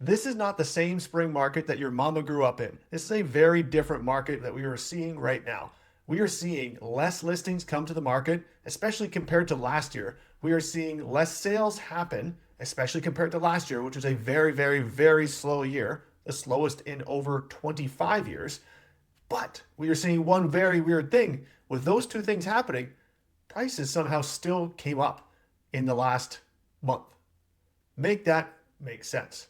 This is not the same spring market that your mama grew up in. This is a very different market that we are seeing right now. We are seeing less listings come to the market, especially compared to last year. We are seeing less sales happen, especially compared to last year, which was a very, very, very slow year, the slowest in over 25 years. But we are seeing one very weird thing. With those two things happening, prices somehow still came up in the last month. Make that make sense.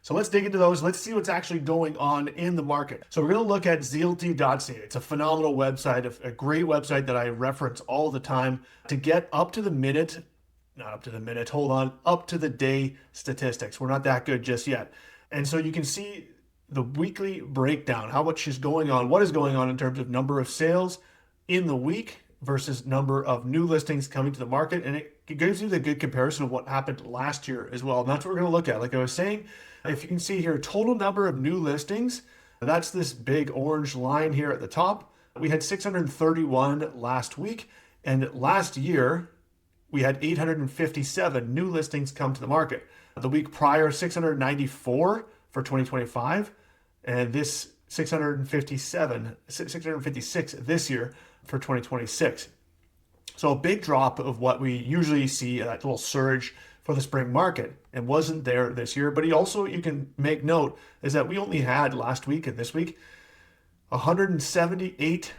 So let's dig into those. Let's see what's actually going on in the market. So we're going to look at Zeal D Seed. It's a phenomenal website, a great website that I reference all the time to get up to the minute, not up to the minute, hold on, up to the day statistics. We're not that good just yet. And so you can see the weekly breakdown, how much is going on, what is going on in terms of number of sales in the week versus number of new listings coming to the market. And it gives you the good comparison of what happened last year as well. And that's what we're going to look at. Like I was saying, if you can see here, total number of new listings, that's this big orange line here at the top. We had 631 last week. And last year, we had 857 new listings come to the market. The week prior, 694 for 2025. And this 656 this year for 2026. So a big drop of what we usually see, that little surge for the spring market, and wasn't there this year. But you can make note is that we only had last week and this week 178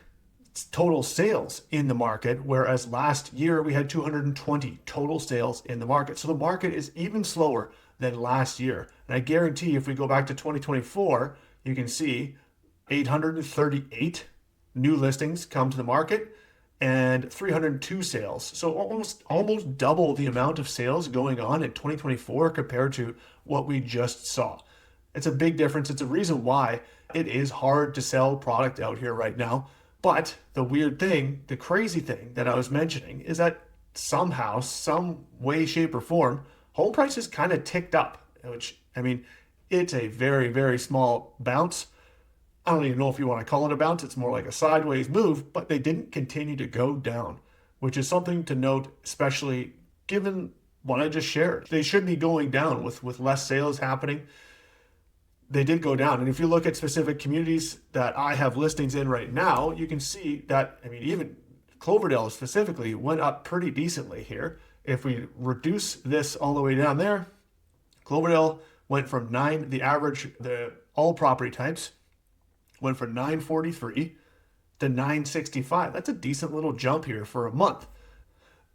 total sales in the market, whereas last year we had 220 total sales in the market. So the market is even slower than last year. And I guarantee if we go back to 2024, you can see 838 new listings come to the market and 302 sales. So almost double the amount of sales going on in 2024 compared to what we just saw. It's a big difference. It's a reason why it is hard to sell product out here right now. But the weird thing, the crazy thing that I was mentioning is that somehow, some way, shape, or form, home prices kind of ticked up, which, I mean, it's a very, very small bounce. I don't even know if you want to call it a bounce. It's more like a sideways move, but they didn't continue to go down, which is something to note, especially given what I just shared. They should be going down with less sales happening. They did go down. And if you look at specific communities that I have listings in right now, you can see that, I mean, even Cloverdale specifically went up pretty decently here. If we reduce this all the way down there, Cloverdale went from all property types, went from 943 to 965. That's a decent little jump here for a month.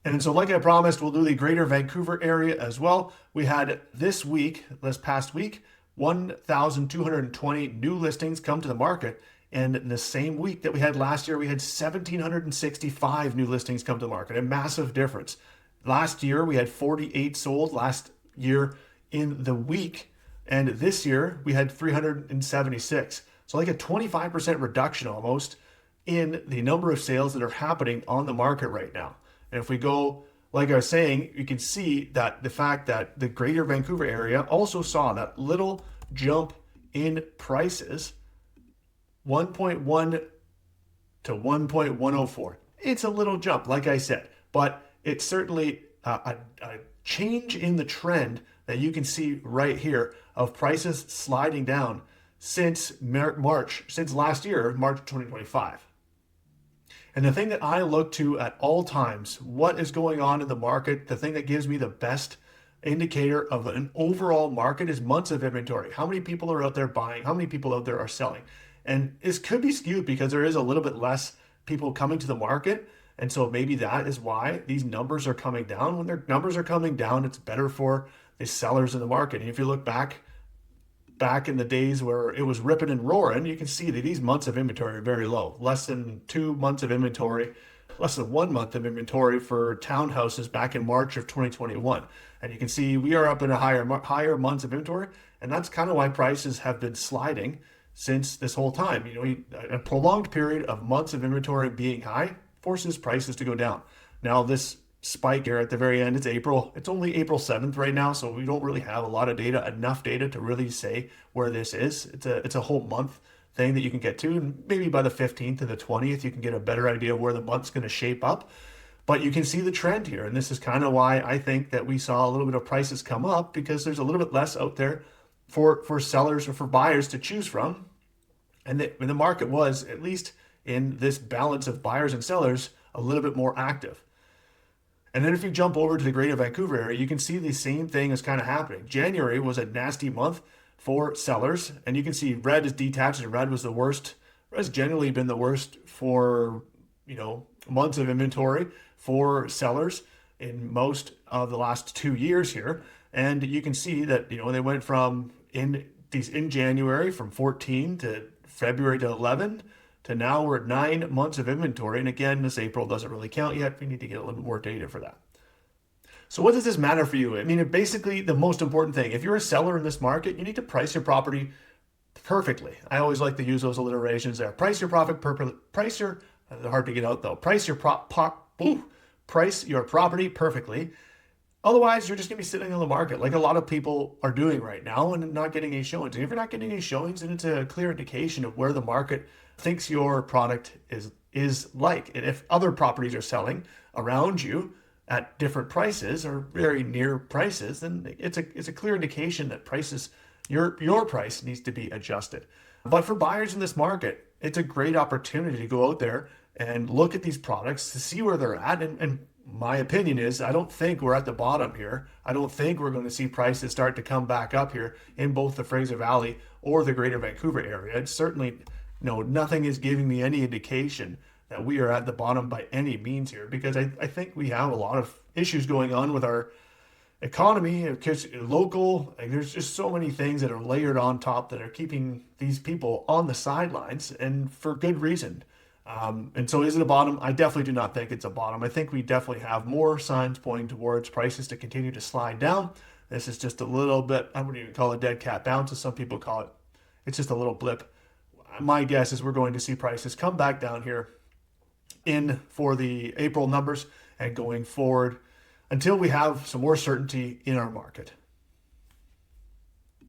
And so like I promised, we'll do the greater Vancouver area as well. We had this past week, 1,220 new listings come to the market. And in the same week that we had last year, we had 1,765 new listings come to the market, a massive difference. Last year, we had 48 sold last year in the week. And this year, we had 376. So like a 25% reduction almost in the number of sales that are happening on the market right now. And if we go, like I was saying, you can see that the fact that the greater Vancouver area also saw that little jump in prices, 1.1 to 1.104. It's a little jump, like I said, but it's certainly a change in the trend that you can see right here of prices sliding down since last year, March 2025. And the thing that I look to at all times, what is going on in the market, the thing that gives me the best indicator of an overall market is months of inventory. How many people are out there buying? How many people out there are selling? And this could be skewed because there is a little bit less people coming to the market. And so maybe that is why these numbers are coming down. When their numbers are coming down, it's better for the sellers in the market. And if you look back in the days where it was ripping and roaring, you can see that these months of inventory are very low. Less than 2 months of inventory, less than 1 month of inventory for townhouses back in March of 2021. And you can see we are up in a higher months of inventory. And that's kind of why prices have been sliding since this whole time. A prolonged period of months of inventory being high forces prices to go down. Now this spike here at the very end, it's April. It's only April 7th right now, so we don't really have a lot of data, enough data to really say where this is. It's a whole month thing that you can get to, and maybe by the 15th to the 20th, you can get a better idea of where the month's going to shape up. But you can see the trend here, and this is kind of why I think that we saw a little bit of prices come up, because there's a little bit less out there for sellers or for buyers to choose from. And the market was, at least in this balance of buyers and sellers, a little bit more active. And then if you jump over to the Greater Vancouver area, you can see the same thing is kind of happening. January was a nasty month for sellers, and you can see red is detached, and red was the worst. Red has generally been the worst for, months of inventory for sellers in most of the last 2 years here. And you can see that, they went from in January from 14 to February to 11 to now we're at 9 months of inventory. And again, this April doesn't really count yet. We need to get a little bit more data for that. So what does this matter for you? I mean, basically the most important thing, if you're a seller in this market, you need to price your property perfectly. I always like to use those alliterations there. Price your profit price your, hard to get out though. Price your property perfectly. Otherwise, you're just going to be sitting on the market like a lot of people are doing right now and not getting any showings. And if you're not getting any showings, then it's a clear indication of where the market thinks your product is like. And if other properties are selling around you at different prices or very near prices, then it's a clear indication that prices, your price needs to be adjusted. But for buyers in this market, it's a great opportunity to go out there and look at these products to see where they're at. And my opinion is, I don't think we're at the bottom here. I don't think we're going to see prices start to come back up here in both the Fraser Valley or the Greater Vancouver area. It's certainly, nothing is giving me any indication that we are at the bottom by any means here, because I think we have a lot of issues going on with our economy, local. There's just so many things that are layered on top that are keeping these people on the sidelines, and for good reason. And so is it a bottom? I definitely do not think it's a bottom. I think we definitely have more signs pointing towards prices to continue to slide down. This is just a little bit, I wouldn't even call it dead cat bounce, as some people call it. It's just a little blip. My guess is we're going to see prices come back down here for the April numbers and going forward until we have some more certainty in our market.